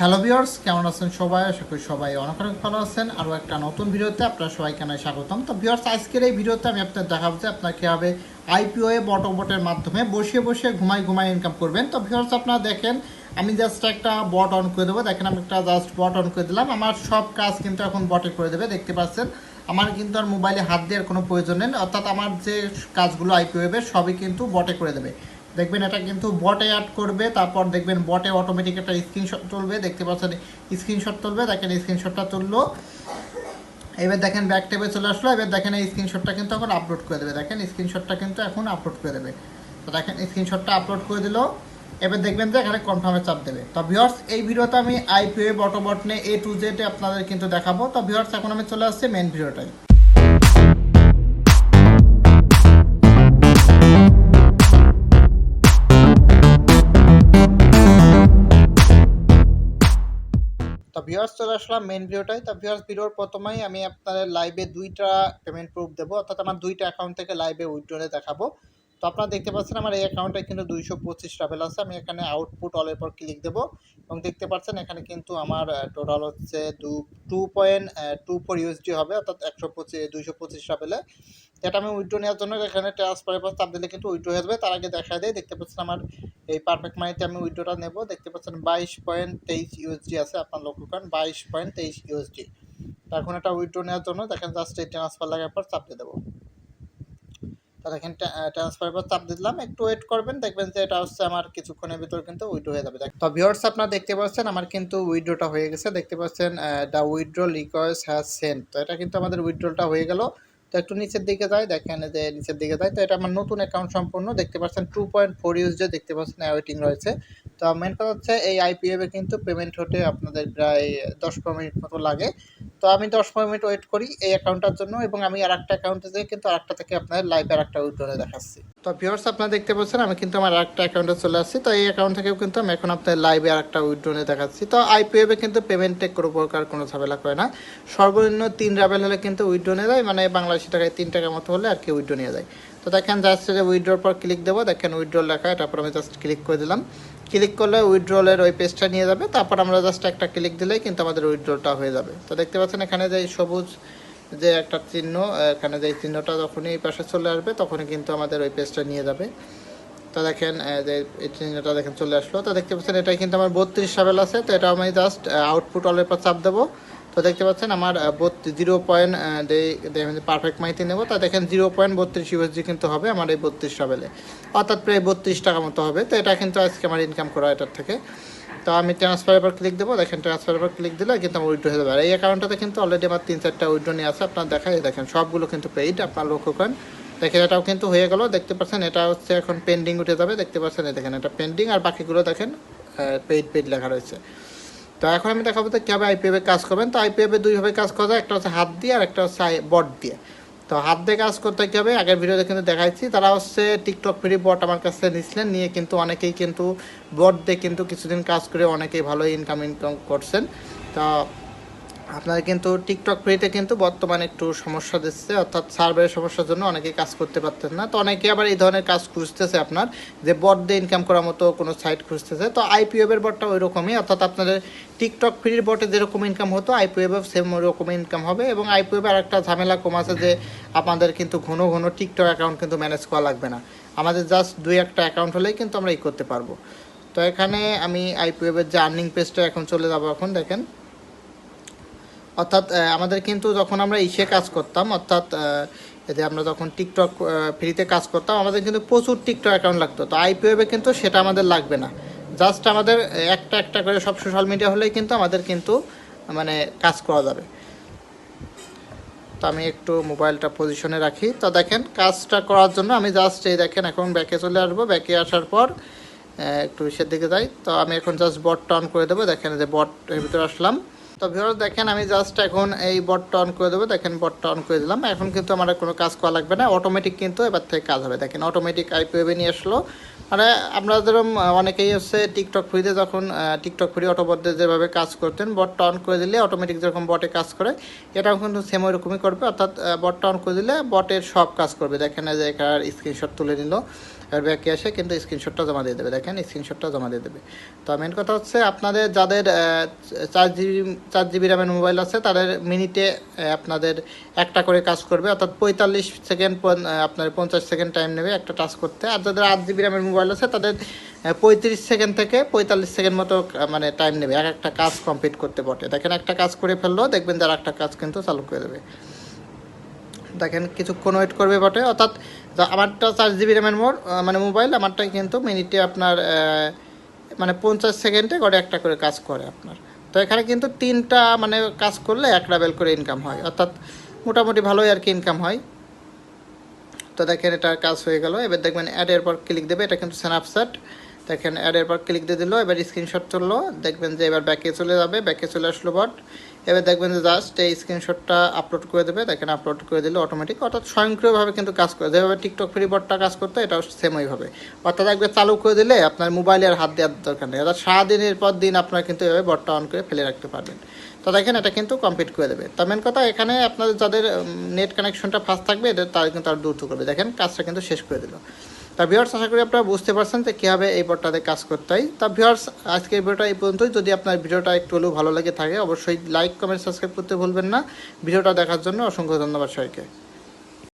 Hello viewers, কেমন আছেন সবাই? আশা করি সবাই অনেক অনেক ভালো আছেন। আরও একটা নতুন ভিডিওতে আপনারা সবাইকে জানাই স্বাগতম। তো ভিউয়ার্স, আজকের এই ভিডিওতে আমি আপনাদের দেখাবো যে আপনারা কীভাবে আইপিও এ বটের মাধ্যমে বসে বসে ঘুমায় ইনকাম করবেন। তো ভিউয়ার্স, আপনারা দেখেন আমি জাস্ট একটা বট অন করে দেবো। দেখেন আমি একটা জাস্ট বট অন করে দিলাম, আমার সব কাজ কিন্তু এখন বটে করে দেবে। দেখতে পাচ্ছেন আমার কিন্তু আর মোবাইলে হাত দেওয়ার কোনো প্রয়োজন নেই, অর্থাৎ আমার যে কাজগুলো আইপিও এ সবই কিন্তু বটে করে দেবে। দেখবেন এটা কিন্তু বটে অ্যাড করবে, তারপর দেখবেন বটে অটোমেটিক একটা স্ক্রিনশট তুলবে। দেখতে পাচ্ছেন স্ক্রিনশট তুলবে, দেখেন স্ক্রিনশটটা তুললো। এবার দেখেন ব্যাক টেবে চলে আসলো। এবার দেখেন এই স্ক্রিনশটটা কিন্তু এখন আপলোড করে দেবে। দেখেন স্ক্রিনশটটা কিন্তু এখন আপলোড করে দেবে। তো দেখেন স্ক্রিনশটটা আপলোড করে দিল। এবার দেখবেন যে এখানে কনফার্মে চাপ দেবে। তো ভিউয়ার্স, এই ভিডিওতে আমি আইপিও বট নিয়ে A to Z আপনাদের কিন্তু দেখাবো। তো ভিউয়ার্স, এখন আমি চলে আসছি মেন ভিডিওটাই। তো ভিউয়ার্স, চলে আসলাম মেন ভিডিওটাই। তো ভিউয়ার্স, ভিডিওর প্রথমেই আমি আপনাদের লাইভে দুইটা পেমেন্ট প্রুফ দেবো, অর্থাৎ আমার দুইটা অ্যাকাউন্ট থেকে লাইভে উইথড্রলে দেখাবো। তো আপনারা দেখতে পাচ্ছেন আমার এই অ্যাকাউন্টে কিন্তু 225 ট্রাভেল আছে। আমি এখানে আউটপুট অলের পর ক্লিক দেবো এবং দেখতে পাচ্ছেন এখানে কিন্তু আমার টোটাল হচ্ছে 2.24 ইউএসডি হবে, অর্থাৎ 225 ট্রাভেলে। এটা আমি উইথড্র নেওয়ার জন্য এখানে ট্রান্সফারের পর চাপ দিলে কিন্তু উইথড্র হয়ে যাবে। তার আগে দেখা দেয়, দেখতে পাচ্ছেন আমার এই পারফেক্ট মানিতে আমি উইথড্রটা নেব। দেখতে পাচ্ছেন 22.23 ইউএসডি আছে। আপনার লক্ষ্য করেন 22.23 ইউএসডি। তো এখন এটা উইথড্র নেওয়ার জন্য দেখেন জাস্ট এই ট্রান্সফার লাগার পর চাপ দিয়ে দেবো। তো দেখেন ট্রান্সফারের পর চাপ দিলাম, একটু ওয়েট করবেন, দেখবেন যে এটা হচ্ছে আমার কিছুক্ষণের ভিতর কিন্তু উইথড্র হয়ে যাবে। তো ভিউয়ার্স, আপনারা দেখতে পাচ্ছেন আমার কিন্তু উইথড্রটা হয়ে গেছে। দেখতে পাচ্ছেন the withdraw request has Saint. তো এটা কিন্তু আমাদের উইথড্রটা হয়ে গেল। তো একটু নিচের দিকে যায়, দেখেন যে নিচের দিকে যায়। তো এটা আমার নতুন অ্যাকাউন্ট সম্পূর্ণ। দেখতে পাচ্ছেন 2.4 ইউএসডি দেখতে পাচ্ছেন ওয়েটিং রয়েছে। তো মেন কথা হচ্ছে এই আইপিএফে কিন্তু পেমেন্ট হতে আপনাদের প্রায় 10-15 মিনিট মতো লাগে। তো আমি 10-15 মিনিট ওয়েট করি এই অ্যাকাউন্টটার জন্য, এবং আমি আরেকটা অ্যাকাউন্টে যেয়ে কিন্তু আরেকটা থেকে আপনাদের লাইভে আরেকটা উইথড্রলে দেখাচ্ছি। তো ভিউয়ার্স, আপনারা দেখতে পাচ্ছেন আমি কিন্তু আমার আরেকটা অ্যাকাউন্টে চলে আসছি। তো এই অ্যাকাউন্ট থেকেও কিন্তু আমি এখন আপনাদের লাইভে আরেকটা উইথড্রলে দেখাচ্ছি। তো আইপিএফে কিন্তু পেমেন্টে কোনো প্রকার কোনো ঝামেলা করে না। সর্বনিম্ন 3 রাবেল হলে কিন্তু উইথড্র নিয়ে যায়, মানে বাংলাদেশি টাকায় 3 টাকার মতো হলে আর কি উইথড্র নিয়ে যায়। তো দেখেন জাস্ট উইথড্রর পর ক্লিক দেবো, দেখেন উইথড্র লেখা, তারপর আমি জাস্ট ক্লিক করে দিলাম। ক্লিক করলে উইথড্রলের ওই পেজটা নিয়ে যাবে, তারপর আমরা জাস্ট একটা ক্লিক দিলেই কিন্তু আমাদের উইথড্রলটা হয়ে যাবে। তো দেখতে পাচ্ছেন এখানে যে সবুজ যে একটা চিহ্ন, এখানে যে চিহ্নটা যখনই এই পাশে চলে আসবে তখনই কিন্তু আমাদের ওই পেজটা নিয়ে যাবে। তো দেখেন যে এই চিহ্নটা দেখেন চলে আসলো। তো দেখতে পাচ্ছেন এটাই কিন্তু আমার 32 রাবেল আছে। তো এটা আমি জাস্ট আউটপুট অলের পর চাপ দেবো। তো দেখতে পাচ্ছেন আমার 0. পারফেক্ট মাইতে নেবো। তা দেখেন 0.32 ইউএসডি কিন্তু হবে আমার এই 32 রাবেলে, অর্থাৎ প্রায় 32 টাকা মতো হবে। তো এটা কিন্তু আজকে আমার ইনকাম করা এটার থেকে। তো আমি ট্রান্সফারের পর ক্লিক দেবো, দেখেন ট্রান্সফারের পর ক্লিক দিলে কিন্তু আমার উইথড্র হয়ে যাবে। আর এই অ্যাকাউন্টটাতে কিন্তু অলরেডি আমার 3-4টা উইথড্র নিয়ে আছে। আপনার দেখায় দেখেন সবগুলো কিন্তু পেইড, আপনার লক্ষ্য করেন। দেখেন এটাও কিন্তু হয়ে গেল। দেখতে পাচ্ছেন এটা হচ্ছে এখন পেন্ডিং উঠে যাবে। দেখতে পাচ্ছেন দেখেন এটা পেন্ডিং, আর বাকিগুলো দেখেন পেইড লেখা রয়েছে। তো এখন আমি দেখাবো তো কীভাবে আইপিএফে কাজ করবেন। তো আইপিএফে দুইভাবে কাজ করা যায়, একটা হচ্ছে হাত দিয়ে আর একটা হচ্ছে বট দিয়ে। তো হাত দিয়ে কাজ করতে কী হবে, আগের ভিডিওতে কিন্তু দেখাইছি। তারা হচ্ছে টিকটক ফ্রি বট আমার কাছে নিয়েছিলেন, নিয়ে কিন্তু অনেকেই কিন্তু বট দিয়ে কিন্তু কিছুদিন কাজ করে অনেকেই ভালো ইনকাম করছেন। তো আপনারা কিন্তু টিকটক ফ্রিতে কিন্তু বর্তমানে একটু সমস্যা দিচ্ছে, অর্থাৎ সার্ভারের সমস্যার জন্য অনেকেই কাজ করতে পারতেন না। তো অনেকে আবার এই ধরনের কাজ খুঁজতেছে, আপনার যে বট দিয়ে ইনকাম করার মতো কোনো সাইট খুঁজতেছে। তো আইপিএফের বটটা ওই রকমই, অর্থাৎ আপনাদের টিকটক ফ্রির বটে যেরকম ইনকাম হতো আইপিএফে সেম ওই রকমই ইনকাম হবে। এবং আইপিএফে আর একটা ঝামেলা কম আছে যে আপনাদের কিন্তু ঘন ঘন টিকটক অ্যাকাউন্ট কিন্তু ম্যানেজ করা লাগবে না। আমাদের জাস্ট 2-1টা অ্যাকাউন্ট হলেই কিন্তু আমরা এই করতে পারবো। তো এখানে আমি আইপিএফের যে আর্নিং পেজটা এখন চলে যাবো। এখন দেখেন, অর্থাৎ আমাদের কিন্তু যখন আমরা ইসে কাজ করতাম, অর্থাৎ যে আমরা যখন টিকটক ফ্রিতে কাজ করতাম আমাদের কিন্তু প্রচুর টিকটক অ্যাকাউন্ট লাগতো। তো আইপিওবে কিন্তু সেটা আমাদের লাগবে না, জাস্ট আমাদের একটা করে সব সোশ্যাল মিডিয়া হলেই কিন্তু আমাদের কিন্তু মানে কাজ করা যাবে। তো আমি একটু মোবাইলটা পজিশনে রাখি। তো দেখেন কাজটা করার জন্য আমি জাস্ট এই দেখেন এখন ব্যাকে চলে আসবো। ব্যাকে আসার পর একটু নিচের দিকে যাই। তো আমি এখন জাস্ট বটটা অন করে দেবো। দেখেন যে বটের ভিতরে আসলাম। তো ভিউয়ার্স দেখেন আমি জাস্ট এখন এই বটটা অন করে দেবো। দেখেন বটটা অন করে দিলাম। এখন কিন্তু আমার কোনো কাজ করা লাগবে না, অটোমেটিক কিন্তু এবার থেকে কাজ হবে। দেখেন অটোমেটিক আইপিওবে নিয়ে আসলো। মানে আপনাদের অনেকেই হচ্ছে টিকটক ফ্রিতে যখন টিকটক ফ্রি অটোবটে যেভাবে কাজ করতেন, বটটা অন করে দিলে অটোমেটিক যেরকম বটে কাজ করে এটাও কিন্তু সেম ওইরকমই করবে, অর্থাৎ বটটা অন করে দিলে বটের সব কাজ করবে। দেখেন যে এখানে স্ক্রিনশট তুলে নিল। এবার ব্যাকে এসে কিন্তু স্ক্রিনশটটা জমা দিয়ে দেবে, দেখেন স্ক্রিনশটটা জমা দিয়ে দেবে। তো মেন কথা হচ্ছে আপনাদের যাদের 4 জিবি র্যামের মোবাইল আছে তাদের মিনিটে আপনাদের একটা করে কাজ করবে, অর্থাৎ 45 সেকেন্ড আপনার 50 সেকেন্ড টাইম নেবে একটা টাস্ক করতে। আর যাদের 8 জিবি র্যামের মোবাইল আছে তাদের 35 সেকেন্ড থেকে 45 সেকেন্ড মতো মানে টাইম নেবে একটা কাজ কমপ্লিট করতে বটে। দেখেন একটা কাজ করে ফেললো, দেখবেন যে আর একটা কাজ কিন্তু চালু করে দেবে। দেখেন কিছুক্ষণ ওয়েট করবে বটে, অর্থাৎ আমারটা 4 জিবি র্যামের মানে মোবাইল, আমারটাই কিন্তু মিনিটে আপনার মানে 50 সেকেন্ডে করে একটা করে কাজ করে আপনার। তো এখানে কিন্তু 3টা মানে কাজ করলে 1 রাবেল করে ইনকাম হয়, অর্থাৎ মোটামুটি ভালোই আর কি ইনকাম হয়। তো দেখেন এটার কাজ হয়ে গেল। এবার দেখবেন অ্যাডের পর ক্লিক দেবে, এটা কিন্তু স্ন্যাপচ্যাট। দেখেন অ্যাডের পর ক্লিক দিয়ে দিল, এবার স্ক্রিনশট চললো, দেখবেন যে এবার ব্যাকে চলে যাবে, ব্যাকে চলে আসলো বট। এবার দেখবেন যে জাস্ট এই স্ক্রিনশটটা আপলোড করে দেবে, দেখেন আপলোড করে দিলে অটোমেটিক, অর্থাৎ স্বয়ংক্রিয়ভাবে কিন্তু কাজ করে, যেভাবে টিকটক ফ্রি বটটা কাজ করতো এটাও সেম ওইভাবে। অর্থাৎ একবার চালু করে দিলে আপনার মোবাইলে আর হাত দেওয়ার দরকার নেই, অর্থাৎ সারাদিনের পর দিন আপনার কিন্তু এভাবে বটটা অন করে ফেলে রাখতে পারবেন। তো দেখেন এটা কিন্তু কমপ্লিট করে দেবে। তো মেন কথা এখানে আপনাদের যাদের নেট কানেকশনটা ফাস্ট থাকবে এদের তারা কিন্তু আর দ্রুত করবে। দেখেন কাজটা কিন্তু শেষ করে দিল। তা ভিউয়ার্স আশা করি আপনারা বুঝতে পারছেন যে কীভাবে এই বটটাতে কাজ করতে হয়। তা ভিউয়ার্স আজকের ভিডিওটা এই পর্যন্তই। যদি আপনার ভিডিওটা একটু হলেও ভালো লেগে থাকে অবশ্যই লাইক কমেন্ট সাবস্ক্রাইব করতে ভুলবেন না। ভিডিওটা দেখার জন্য অসংখ্য ধন্যবাদ সবাইকে।